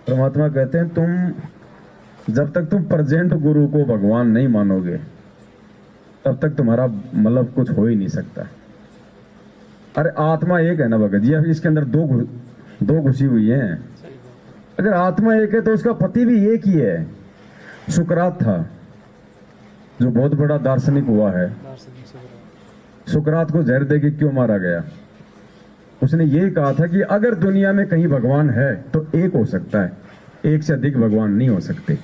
परमात्मा कहते हैं तुम जब तक तुम प्रेजेंट गुरु को भगवान नहीं मानोगे तब तक तुम्हारा मतलब कुछ हो ही नहीं सकता। अरे आत्मा एक है ना भगत जी, इसके अंदर दो घुसी हुई है। अगर आत्मा एक है तो उसका पति भी एक ही है। सुकरात था जो बहुत बड़ा दार्शनिक हुआ है, सुकरात को जहर देके क्यों मारा गया? उसने यही कहा था कि अगर दुनिया में कहीं भगवान है तो एक हो सकता है, एक से अधिक भगवान नहीं हो सकते।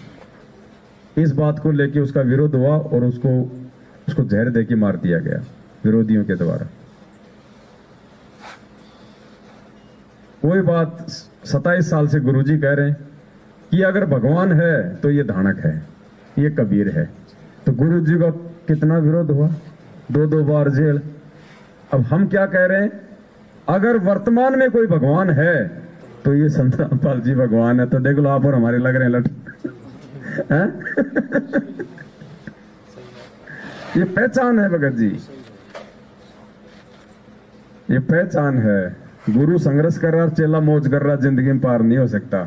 इस बात को लेके उसका विरोध हुआ और उसको जहर देके मार दिया गया विरोधियों के द्वारा। कोई बात 27 साल से गुरुजी कह रहे हैं कि अगर भगवान है तो ये धानक है, ये कबीर है। तो गुरुजी का कितना विरोध हुआ, 2 बार जेल। अब हम क्या कह रहे हैं, अगर वर्तमान में कोई भगवान है तो ये संत रामपाल जी भगवान है। तो देख लो आप और हमारे लग रहे हैं लट ये पहचान है भगत जी, ये पहचान है। गुरु संघर्ष कर रहा, चेला मौज कर रहा, जिंदगी में पार नहीं हो सकता।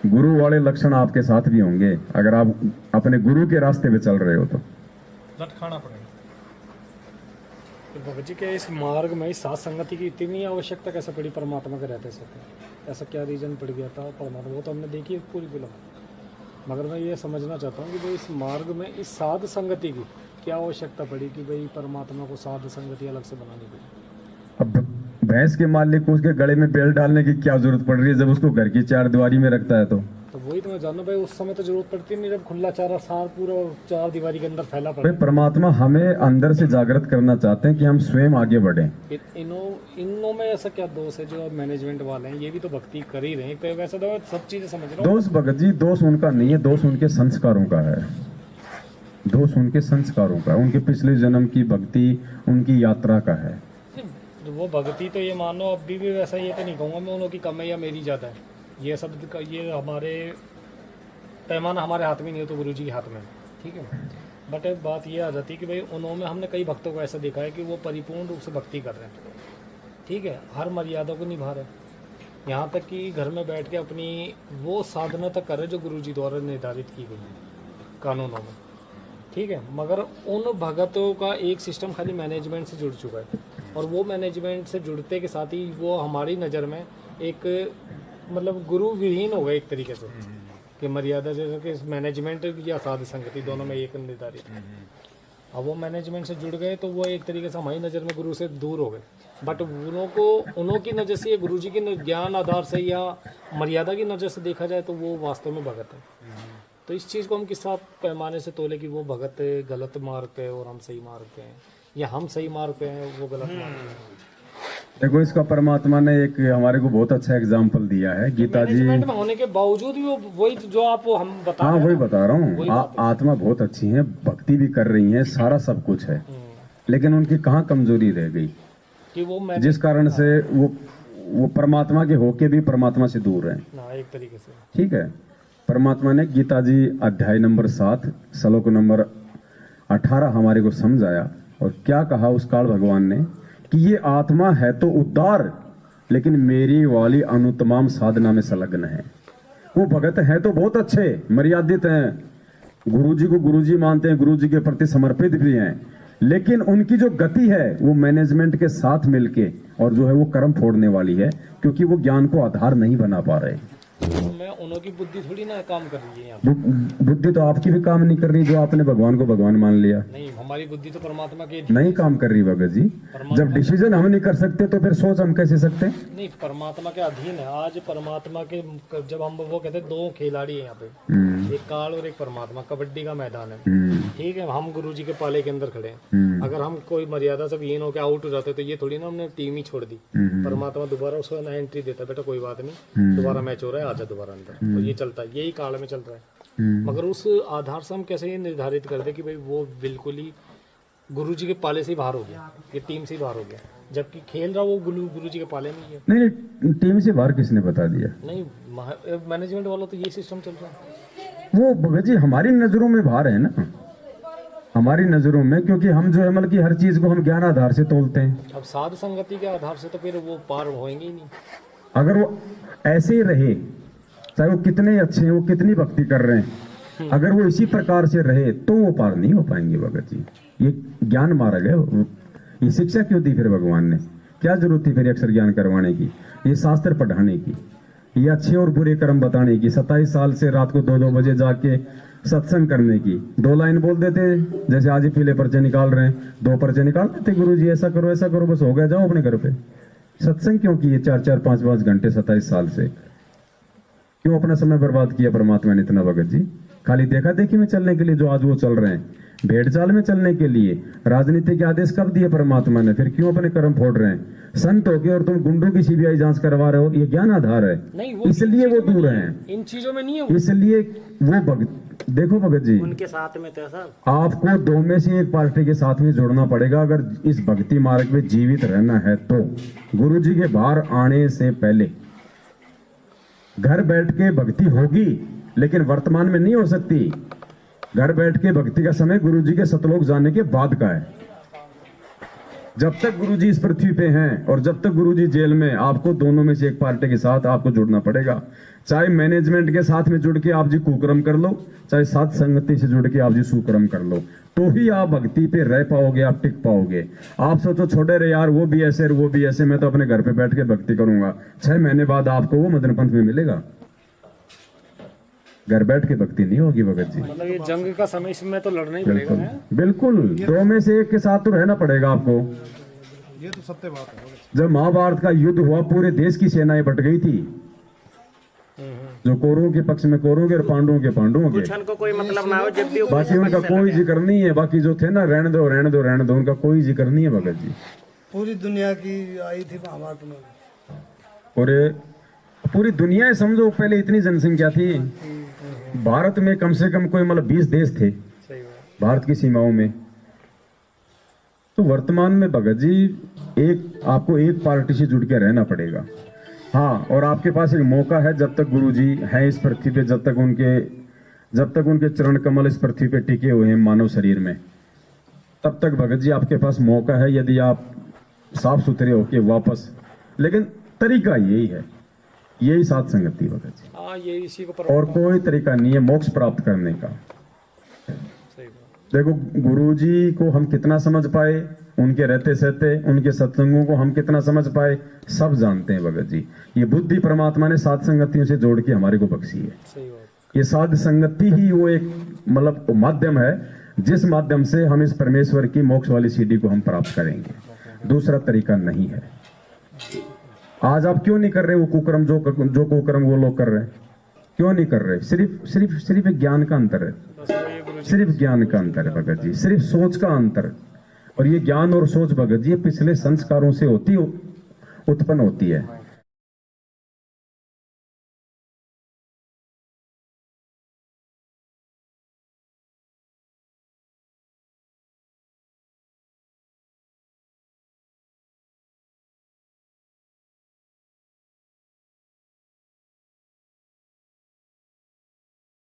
गुरु वाले लक्षण आपके साथ भी होंगे अगर आप अपने गुरु के रास्ते पे चल रहे हो तो लट खाना पड़ेगा। तो भगत जी के इस मार्ग में इस साथ संगति की इतनी आवश्यकता कैसे पड़ी परमात्मा के रहते सकते? ऐसा क्या रीजन पड़ गया था परमात्मा? वो तो हमने देखी है पूरी फिल्म, मगर मैं ये समझना चाहता हूँ कि भाई इस मार्ग में इस साध संगति की क्या आवश्यकता पड़ी कि भाई परमात्मा को साध संगति अलग से बनानी पड़ी? अब भैंस के मालिक को उसके गले में बेल्ट डालने की क्या जरूरत पड़ रही है जब उसको घर की 4 दीवारी में रखता है? तो वही तो मैं जानना भाई, उस समय तो जरूरत पड़ती नहीं जब खुला चारा सार पूरा 4 दीवारी के अंदर फैला पड़ा। भाई परमात्मा हमें अंदर से जागृत करना चाहते हैं कि हम स्वयं आगे बढ़ें। इनों में ऐसा क्या दोष है? जो मैनेजमेंट वाले हैं ये भी तो भक्ति कर ही रहे हैं, तो वैसे तो सब चीजें समझ रहा हूं। दोष भगत जी, दोष उनका नहीं है, दोष उनके संस्कारों का है। दोष उनके संस्कारों का, उनके पिछले जन्म की भक्ति, उनकी यात्रा का है। वो भक्ति तो ये मानो अभी भी वैसा, ये तो नहीं कहूँगा मैं उन्हों की कम है या मेरी ज़्यादा है। ये सब ये हमारे पैमाना हमारे हाथ में नहीं हो तो गुरु जी के हाथ में, ठीक है। बट एक बात ये आ जाती है कि भाई उन्होंने, हमने कई भक्तों को ऐसा देखा है कि वो परिपूर्ण रूप से भक्ति कर रहे हैं, ठीक है, हर मर्यादा को निभा रहे हैं, यहाँ तक कि घर में बैठ के अपनी वो साधना तक कर रहे जो गुरु जी द्वारा निर्धारित की गई है कानूनों में, ठीक है। मगर उन भगतों का एक सिस्टम खाली मैनेजमेंट से जुड़ चुका है, और वो मैनेजमेंट से जुड़ते के साथ ही वो हमारी नज़र में एक मतलब गुरु विहीन हो गए एक तरीके से, कि मर्यादा जैसे कि मैनेजमेंट या साध संगति दोनों में एक निर्धारित। अब वो मैनेजमेंट से जुड़ गए तो वो एक तरीके से हमारी नज़र में गुरु से दूर हो गए। बट उन्हों की नज़र से, गुरु जी के ज्ञान आधार से या मर्यादा की नज़र से देखा जाए तो वो वास्तव में भगत है। तो इस चीज़ को हम किस पैमाने से तोले कि वो भगत गलत मार्ग पे और हम सही मार्ग पे हैं, या हम सही मार्ग पे हैं वो गलत मार्ग पे हैं? देखो, इसका परमात्मा ने एक हमारे को बहुत अच्छा एग्जाम्पल दिया है। गीता जी में होने के बावजूद भी वो वही जो आप हम बता, हाँ वही बता रहा हूँ। आत्मा बहुत अच्छी है, भक्ति भी कर रही है, सारा सब कुछ है, लेकिन उनकी कहाँ कमजोरी रह गई कि वो जिस कारण से वो परमात्मा के होके भी परमात्मा से दूर है एक तरीके से, ठीक है। परमात्मा ने गीता जी अध्याय नंबर 7 श्लोक नंबर 18 हमारे को समझाया, और क्या कहा उस काल भगवान ने कि ये आत्मा है तो उद्धार, लेकिन मेरी वाली अनुतमाम साधना में संलग्न है। वो भगत है तो बहुत अच्छे, मर्यादित हैं, गुरुजी को गुरुजी मानते हैं, गुरुजी के प्रति समर्पित भी हैं, लेकिन उनकी जो गति है वो मैनेजमेंट के साथ मिलके और जो है वो कर्म फोड़ने वाली है, क्योंकि वो ज्ञान को आधार नहीं बना पा रहे। मैं उन्हों की बुद्धि थोड़ी ना काम कर रही है यहाँ। बुद्धि तो आपकी भी काम नहीं कर रही, जो आपने भगवान को भगवान मान लिया। नहीं, हमारी बुद्धि तो परमात्मा के नहीं काम कर रही भगत जी। जब डिसीजन हम नहीं कर सकते तो फिर सोच हम कैसे सकते? नहीं, परमात्मा के अधीन है। आज परमात्मा के जब हम वो कहते हैं 2 खिलाड़ी है यहाँ पे, एक काल और एक परमात्मा, कबड्डी का मैदान है, ठीक है। हम गुरु जी के पाले के अंदर खड़े हैं, अगर हम कोई मर्यादा से विहीन होकर आउट हो जाते तो ये थोड़ी ना हमने टीम ही छोड़ दी। परमात्मा दोबारा उसको ना एंट्री देता, बेटा कोई बात नहीं, दोबारा मैच हो रहा है, आजा दोबारा अंदर। तो ये चलता है, यही काल में चल रहा है। मगर उस आधार से हम कैसे ये निर्धारित कर दे कि भाई वो बिल्कुल ही गुरु जी के पाले से ही बाहर हो गया, ये टीम से ही बाहर हो गया, जबकि खेल रहा वो गुरु जी के पाले में ही है। नहीं, टीम से बाहर किसने बता दिया? नहीं, मैनेजमेंट वालों तो ये सिस्टम चल रहा है। वो भगत जी हमारी नजरों में बाहर है ना, हमारी नजरों में, क्योंकि हम जो है मतलब की हर चीज को हम ज्ञान आधार से तोलते हैं। अब साध संगति के आधार से तो फिर वो पार होएंगे ही नहीं। अगर वो ऐसे ही रहे चाहे वो कितने अच्छे हैं, वो कितनी भक्ति कर रहे हैं, अगर वो इसी प्रकार से रहे तो वो पार नहीं हो पाएंगे भगत जी। ये ज्ञान मार्ग है। ये शिक्षा क्यों दी फिर भगवान ने? क्या जरूरत थी फिर अक्षर ज्ञान करवाने की, ये शास्त्र पढ़ाने की, ये अच्छे और बुरे कर्म बताने की, 27 साल से रात को 2-2 बजे जाके सत्संग करने की? 2 लाइन बोल देते, जैसे आज ही पीले पर्चे निकाल रहे हैं, 2 पर्चे निकाल देते, गुरु जी ऐसा करो, बस हो गया, जाओ अपने घर पे। सत्संग क्यों किए 4-4, 5-5 घंटे 27 साल से? क्यों अपना समय बर्बाद किया परमात्मा ने इतना भगत जी? खाली देखा देखी में चलने के लिए जो आज वो चल रहे हैं, भेड़ चाल में चलने के लिए। राजनीति के आदेश कब दिए परमात्मा ने? फिर क्यों अपने कर्म फोड़ रहे हैं? संत हो के और तुम गुंडों की सीबीआई जांच करवा रहे हो, ये ज्ञान आधार है? नहीं, वो इसलिए वो दूर हैं, इन चीजों में नहीं है। इसलिए वो भगत, देखो भगत जी, उनके साथ में थे सर। आपको 2 में से एक पार्टी के साथ में जोड़ना पड़ेगा अगर इस भक्ति मार्ग में जीवित रहना है तो। गुरु जी के बाहर आने से पहले घर बैठ के भक्ति होगी, लेकिन वर्तमान में नहीं हो सकती। घर बैठ के भक्ति का समय गुरु जी के सतलोक जाने के बाद का है। जब तक गुरु जी इस पृथ्वी पे हैं और जब तक गुरु जी जेल में, आपको दोनों में से एक पार्टी के साथ आपको जुड़ना पड़ेगा। चाहे मैनेजमेंट के साथ में जुड़ के आप जी कुकर्म कर लो, चाहे साथ संगति से जुड़ के आप जी सुकर्म कर लो, तो ही आप भक्ति पे रह पाओगे, आप टिक पाओगे। आप सोचो छोड़े रे यार, वो भी ऐसे वो भी ऐसे, मैं तो अपने घर पे बैठ के भक्ति करूंगा, 6 महीने बाद आपको वो मदन पंथ में मिलेगा। घर बैठ के भक्ति नहीं होगी भगत जी। मतलब ये जंग का समय, इसमें तो लड़ना ही पड़ेगा। बिल्कुल 2 में से एक के साथ तो रहना पड़ेगा आपको। ये तो सत्य बात है। जब महाभारत का युद्ध हुआ, पूरे देश की सेनाएं बट गई थी, जो कौरवों के पक्ष में कौरवों के और पांडवों के पांडवों के। कुछ को कोई मतलब ना हो, जब भी बाकी उनका कोई जिक्र नहीं है। बाकी जो थे ना, रहने दो, उनका कोई जिक्र नहीं है भगत जी। पूरी दुनिया की आई थी महाभारत में। पूरी दुनिया समझो, पहले इतनी जनसंख्या थी भारत में, कम से कम कोई मतलब 20 देश थे भारत की सीमाओं में। तो वर्तमान में भगत जी आपको एक पार्टी से जुड़ के रहना पड़ेगा। हाँ, और आपके पास एक मौका है, जब तक गुरु जी हैं इस पृथ्वी पे, जब तक उनके चरण कमल इस पृथ्वी पे टिके हुए हैं मानव शरीर में, तब तक भगत जी आपके पास मौका है, यदि आप साफ सुथरे होके वापस। लेकिन तरीका यही है, यही साथ संगति भगत जी। हाँ, ये इसी को और कोई तरीका नहीं है मोक्ष प्राप्त करने का। देखो गुरुजी को हम कितना समझ पाए, उनके रहते सहते, उनके सत्संगों को हम कितना समझ पाए, सब जानते हैं भगत जी। ये बुद्धि परमात्मा ने साध संगतियों से जोड़ के हमारे को बख्शी है। सही बात। ये साध संगति ही वो एक मतलब माध्यम है, जिस माध्यम से हम इस परमेश्वर की मोक्ष वाली सीढ़ी को हम प्राप्त करेंगे। दूसरा तरीका नहीं है। आज आप क्यों नहीं कर रहे वो कुकर्म, जो कुकर्म वो लोग कर रहे हैं? क्यों नहीं कर रहे? सिर्फ एक ज्ञान का अंतर है, सिर्फ ज्ञान का अंतर है भगत जी, सिर्फ सोच का अंतर। और ये ज्ञान और सोच भगत जी पिछले संस्कारों से उत्पन्न होती है।